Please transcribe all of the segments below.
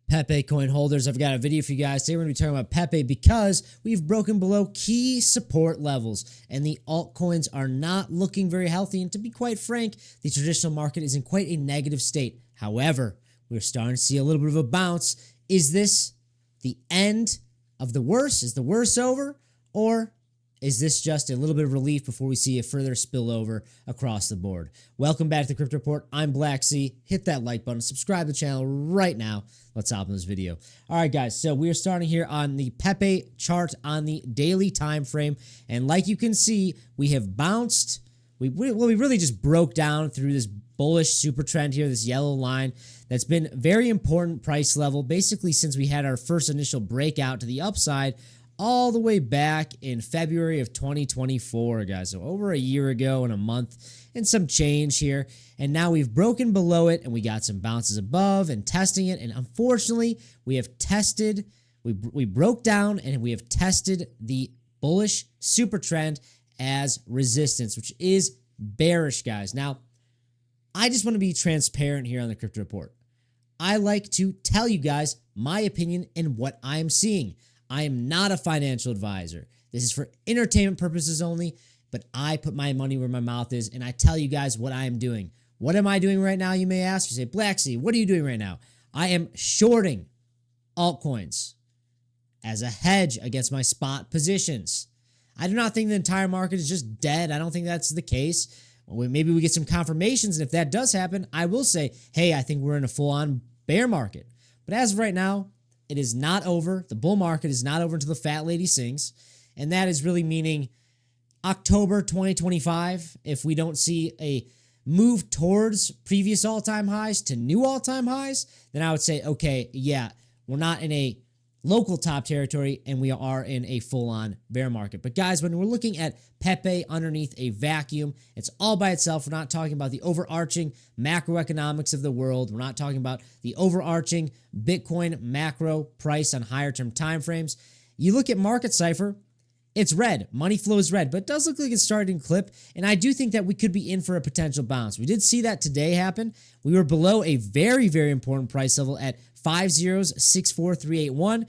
Pepe coin holders, I've got a video for you guys. Today we're going to be talking about Pepe because we've broken below key support levels and the altcoins are not looking very healthy. And to be quite frank, the traditional market is in quite a negative state. However, we're starting to see a little bit of a bounce. Is this the end of the worst? Is the worst over? Or is this just a little bit of relief before we see a further spillover across the board? Welcome back to the Crypto Report. I'm Blacksea. Hit that like button. Subscribe to the channel right now. Let's hop in this video. All right, guys. So we are starting here on the Pepe chart on the daily time frame. And like you can see, we have bounced. We really just broke down through this bullish super trend here, this yellow line. That's been very important price level, basically since we had our first initial breakout to the upside all the way back in February of 2024, guys. So over a year ago and a month and some change here. And now we've broken below it and we got some bounces above and testing it. And unfortunately, we have tested, we broke down and we have tested the bullish super trend as resistance, which is bearish, guys. Now, I just want to be transparent here on the Crypto Report. I like to tell you guys my opinion and what I am seeing. I am not a financial advisor. This is for entertainment purposes only, but I put my money where my mouth is and I tell you guys what I am doing. What am I doing right now, you may ask? You say, Blacksea, what are you doing right now? I am shorting altcoins as a hedge against my spot positions. I do not think the entire market is just dead. I don't think that's the case. Maybe we get some confirmations, and if that does happen, I will say, hey, I think we're in a full-on bear market. But as of right now, it is not over. The bull market is not over until the fat lady sings, and that is really meaning October 2025. If we don't see a move towards previous all-time highs to new all-time highs, then I would say, okay, yeah, we're not in a local top territory and we are in a full-on bear market. But guys, when we're looking at Pepe underneath a vacuum, it's all by itself. We're not talking about the overarching macroeconomics of the world. We're not talking about the overarching Bitcoin macro price on higher term timeframes. You look at Market Cypher, it's red. Money flow is red, but it does look like it's starting to clip, and I do think that we could be in for a potential bounce. We did see that today happen. We were below a very, very important price level at 5064381.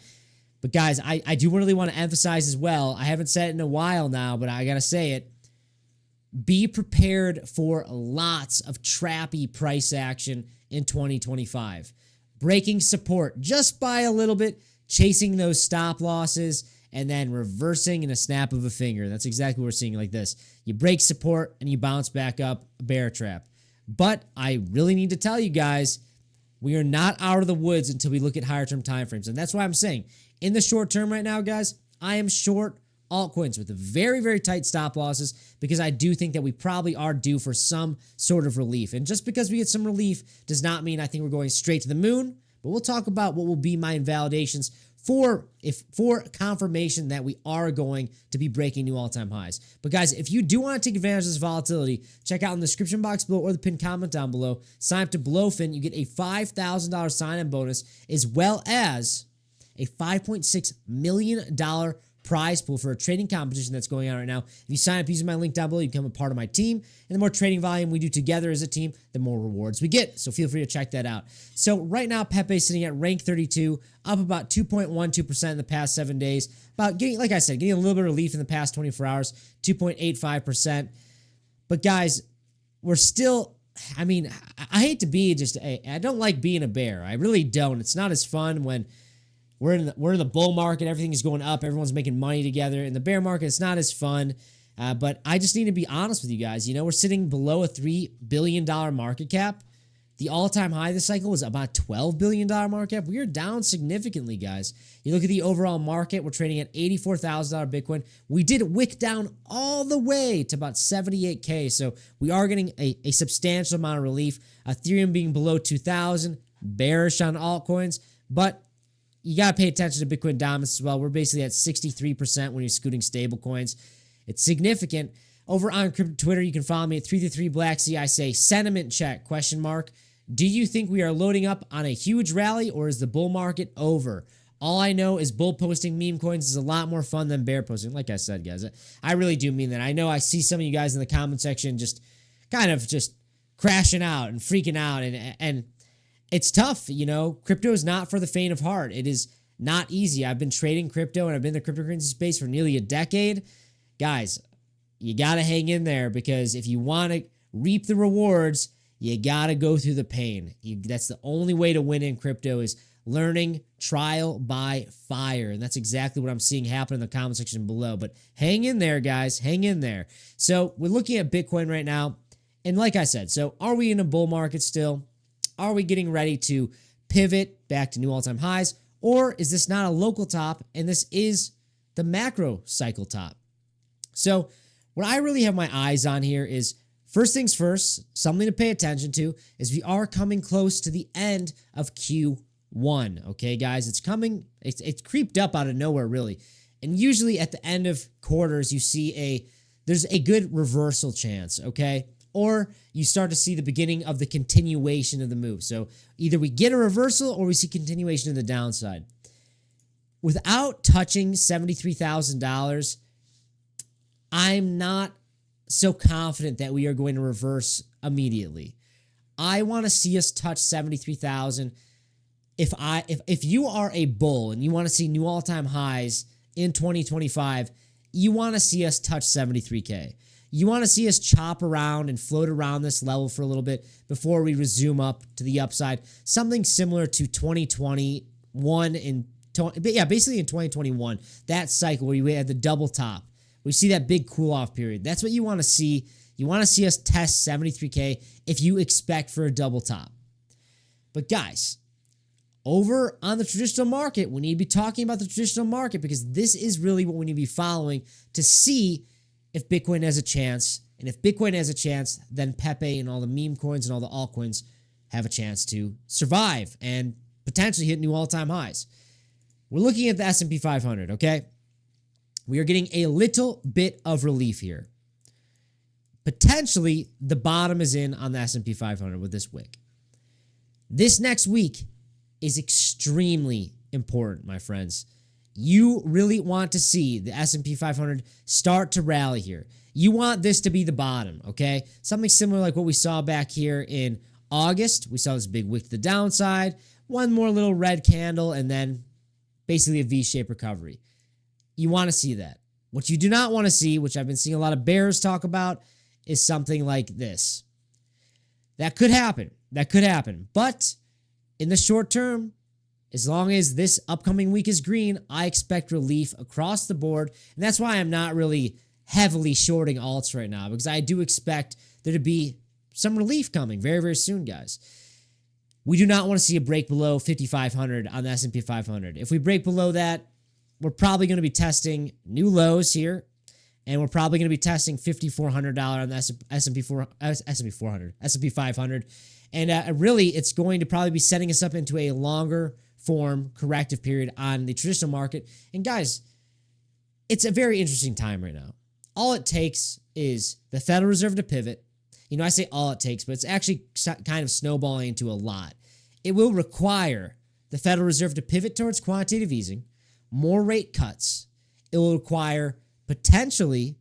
But guys, I do really want to emphasize as well, I haven't said it in a while now, but I got to say it. Be prepared for lots of trappy price action in 2025. Breaking support just by a little bit, chasing those stop losses, and then reversing in a snap of a finger. That's exactly what we're seeing like this. You break support and you bounce back up, a bear trap. But I really need to tell you guys, we are not out of the woods until we look at higher term timeframes. And that's why I'm saying, in the short term right now, guys, I am short altcoins with very, very tight stop losses because I do think that we probably are due for some sort of relief. And just because we get some relief does not mean I think we're going straight to the moon. But we'll talk about what will be my invalidations for confirmation that we are going to be breaking new all-time highs. But guys, if you do want to take advantage of this volatility, check out in the description box below or the pinned comment down below. Sign up to Blowfin. You get a $5,000 sign-in bonus as well as a $5.6 million prize pool for a trading competition that's going on right now. If you sign up using my link down below, you become a part of my team. And the more trading volume we do together as a team, the more rewards we get. So feel free to check that out. So right now, Pepe is sitting at rank 32, up about 2.12% in the past 7 days. About getting, like I said, getting a little bit of relief in the past 24 hours, 2.85%. But guys, we're still, I mean, I hate to be I don't like being a bear. I really don't. It's not as fun when we're in the bull market, everything is going up, everyone's making money together. In the bear market, it's not as fun, but I just need to be honest with you guys. You know, we're sitting below a $3 billion market cap. The all-time high this cycle was about $12 billion market cap. We are down significantly, guys. You look at the overall market, we're trading at $84,000 Bitcoin. We did wick down all the way to about 78K, so we are getting a substantial amount of relief. Ethereum being below 2,000, bearish on altcoins, but you got to pay attention to Bitcoin dominance as well. We're basically at 63% when you're scooting stable coins. It's significant. Over on Twitter, you can follow me at 333Blacksea. I say sentiment check, question mark. Do you think we are loading up on a huge rally or is the bull market over? All I know is bull posting meme coins is a lot more fun than bear posting. Like I said, guys, I really do mean that. I know I see some of you guys in the comment section just kind of just crashing out and freaking out and It's tough, you know. Crypto is not for the faint of heart. It is not easy. I've been trading crypto and I've been in the cryptocurrency space for nearly a decade. Guys, you got to hang in there, because if you want to reap the rewards, you got to go through the pain. That's the only way to win in crypto, is learning trial by fire. And that's exactly what I'm seeing happen in the comment section below. But hang in there, guys. Hang in there. So we're looking at Bitcoin right now. And like I said, so are we in a bull market still? Are we getting ready to pivot back to new all-time highs? Or is this not a local top and this is the macro cycle top? So what I really have my eyes on here is, first things first, something to pay attention to is we are coming close to the end of Q1. Okay, guys, it's coming. It's creeped up out of nowhere, really. And usually at the end of quarters, you see there's a good reversal chance, okay? Or you start to see the beginning of the continuation of the move. So either we get a reversal or we see continuation of the downside. Without touching $73,000, I'm not so confident that we are going to reverse immediately. I want to see us touch 73,000. If you are a bull and you want to see new all-time highs in 2025, you want to see us touch 73K. You want to see us chop around and float around this level for a little bit before we resume up to the upside. Something similar to 2021 basically in 2021, that cycle where we had the double top. We see that big cool-off period. That's what you want to see. You want to see us test 73K if you expect for a double top. But guys, over on the traditional market, we need to be talking about the traditional market, because this is really what we need to be following to see if Bitcoin has a chance. And if Bitcoin has a chance, then Pepe and all the meme coins and all the altcoins have a chance to survive and potentially hit new all-time highs. We're looking at the S&P 500, okay? We are getting a little bit of relief here. Potentially, the bottom is in on the S&P 500 with this wick. This next week is extremely important, my friends. You really want to see the S&P 500 start to rally here. You want this to be the bottom, okay? Something similar like what we saw back here in August. We saw this big wick to the downside, one more little red candle, and then basically a V-shaped recovery. You want to see that. What you do not want to see, which I've been seeing a lot of bears talk about, is something like this. That could happen. That could happen. But in the short term, as long as this upcoming week is green, I expect relief across the board. And that's why I'm not really heavily shorting alts right now, because I do expect there to be some relief coming very, very soon, guys. We do not want to see a break below 5,500 on the S&P 500. If we break below that, we're probably going to be testing new lows here, and we're probably going to be testing $5,400 on the S&P 500. And really, it's going to probably be setting us up into a longer form corrective period on the traditional market. And guys, it's a very interesting time right now. All it takes is the Federal Reserve to pivot. You know, I say all it takes, but it's actually kind of snowballing into a lot. It will require the Federal Reserve to pivot towards quantitative easing, more rate cuts. It will require potentially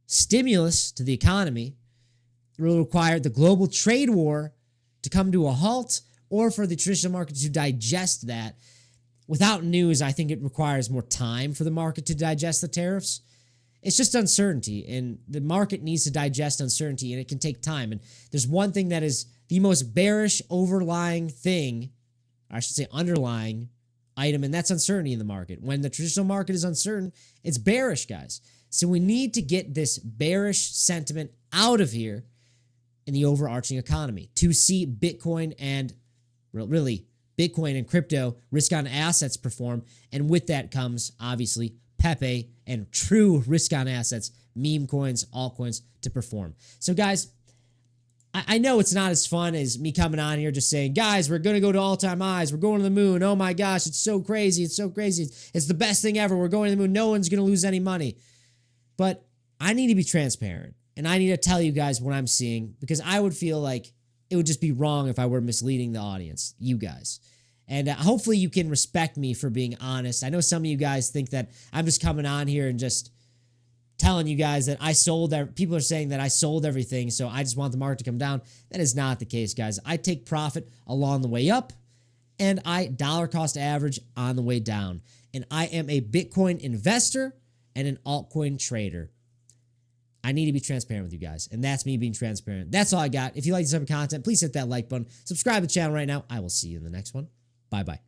stimulus to the economy. It will require the global trade war to come to a halt, or for the traditional market to digest that. Without news, I think it requires more time for the market to digest the tariffs. It's just uncertainty, and the market needs to digest uncertainty, and it can take time. And there's one thing that is the most bearish overlying thing, I should say underlying item, and that's uncertainty in the market. When the traditional market is uncertain, it's bearish, guys. So we need to get this bearish sentiment out of here in the overarching economy to see Bitcoin and really Bitcoin and crypto risk on assets perform. And with that comes obviously Pepe and true risk on assets, meme coins, altcoins to perform. So guys, I know it's not as fun as me coming on here just saying, guys, we're going to go to all-time highs. We're going to the moon. Oh my gosh, it's so crazy. It's so crazy. It's the best thing ever. We're going to the moon. No one's going to lose any money. But I need to be transparent, and I need to tell you guys what I'm seeing, because I would feel like it would just be wrong if I were misleading the audience, you guys. And hopefully you can respect me for being honest. I know some of you guys think that I'm just coming on here and just telling you guys that I sold. People are saying that I sold everything, so I just want the market to come down. That is not the case, guys. I take profit along the way up, and I dollar cost average on the way down. And I am a Bitcoin investor and an altcoin trader. I need to be transparent with you guys, and that's me being transparent. That's all I got. If you like this type of content, please hit that like button. Subscribe to the channel right now. I will see you in the next one. Bye-bye.